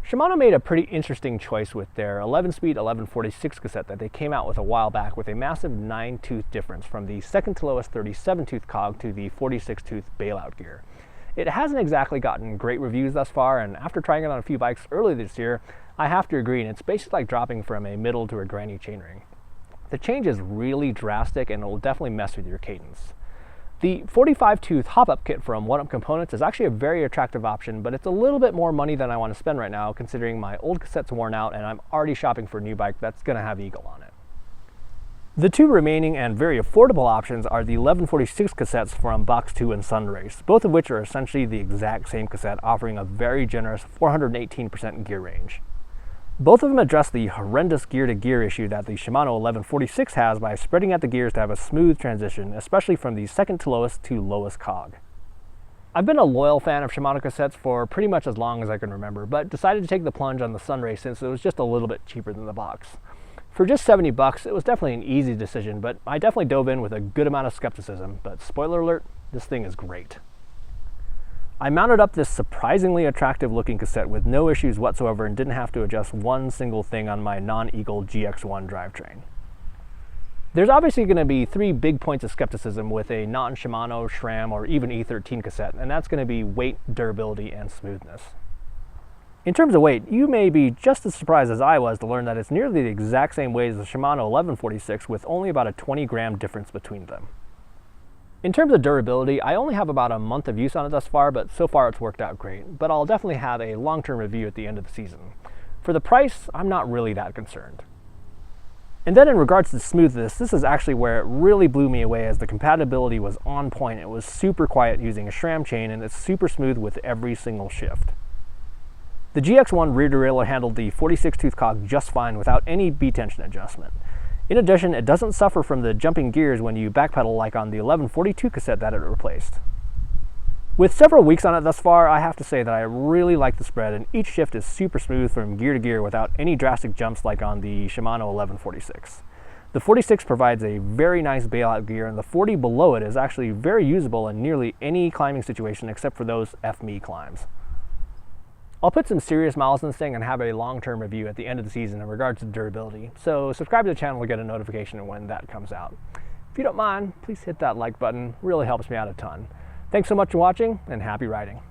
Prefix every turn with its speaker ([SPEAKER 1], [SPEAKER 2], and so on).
[SPEAKER 1] Shimano made a pretty interesting choice with their 11-speed 1146 cassette that they came out with a while back, with a massive 9-tooth difference from the second to lowest 37-tooth cog to the 46-tooth bailout gear. It hasn't exactly gotten great reviews thus far, and after trying it on a few bikes early this year, I have to agree, and it's basically like dropping from a middle to a granny chainring. The change is really drastic and it will definitely mess with your cadence. The 45-tooth hop-up kit from One Up Components is actually a very attractive option, but it's a little bit more money than I want to spend right now, considering my old cassette's worn out and I'm already shopping for a new bike that's going to have Eagle on it. The two remaining and very affordable options are the 1146 cassettes from Box 2 and Sunrace, both of which are essentially the exact same cassette, offering a very generous 418% gear range. Both of them address the horrendous gear-to-gear issue that the Shimano 1146 has by spreading out the gears to have a smooth transition, especially from the second to lowest cog. I've been a loyal fan of Shimano cassettes for pretty much as long as I can remember, but decided to take the plunge on the Sunrace since it was just a little bit cheaper than the box. For just 70 bucks, it was definitely an easy decision, but I definitely dove in with a good amount of skepticism. But spoiler alert, this thing is great. I mounted up this surprisingly attractive looking cassette with no issues whatsoever and didn't have to adjust one single thing on my non-Eagle GX1 drivetrain. There's obviously going to be three big points of skepticism with a non-Shimano, SRAM, or even E13 cassette, and that's going to be weight, durability, and smoothness. In terms of weight, you may be just as surprised as I was to learn that it's nearly the exact same weight as the Shimano 1146 with only about a 20-gram difference between them. In terms of durability, I only have about a month of use on it thus far, but so far it's worked out great. But I'll definitely have a long-term review at the end of the season. For the price, I'm not really that concerned. And then in regards to smoothness, this is actually where it really blew me away, as the compatibility was on point. It was super quiet using a SRAM chain, and it's super smooth with every single shift. The GX1 rear derailleur handled the 46-tooth cog just fine without any B-tension adjustment. In addition, it doesn't suffer from the jumping gears when you backpedal like on the 1142 cassette that it replaced. With several weeks on it thus far, I have to say that I really like the spread, and each shift is super smooth from gear to gear without any drastic jumps like on the Shimano 1146. The 46 provides a very nice bailout gear, and the 40 below it is actually very usable in nearly any climbing situation except for those F-me climbs. I'll put some serious miles in this thing and have a long-term review at the end of the season in regards to durability, so subscribe to the channel to get a notification when that comes out. If you don't mind, please hit that like button, it really helps me out a ton. Thanks so much for watching, and happy riding.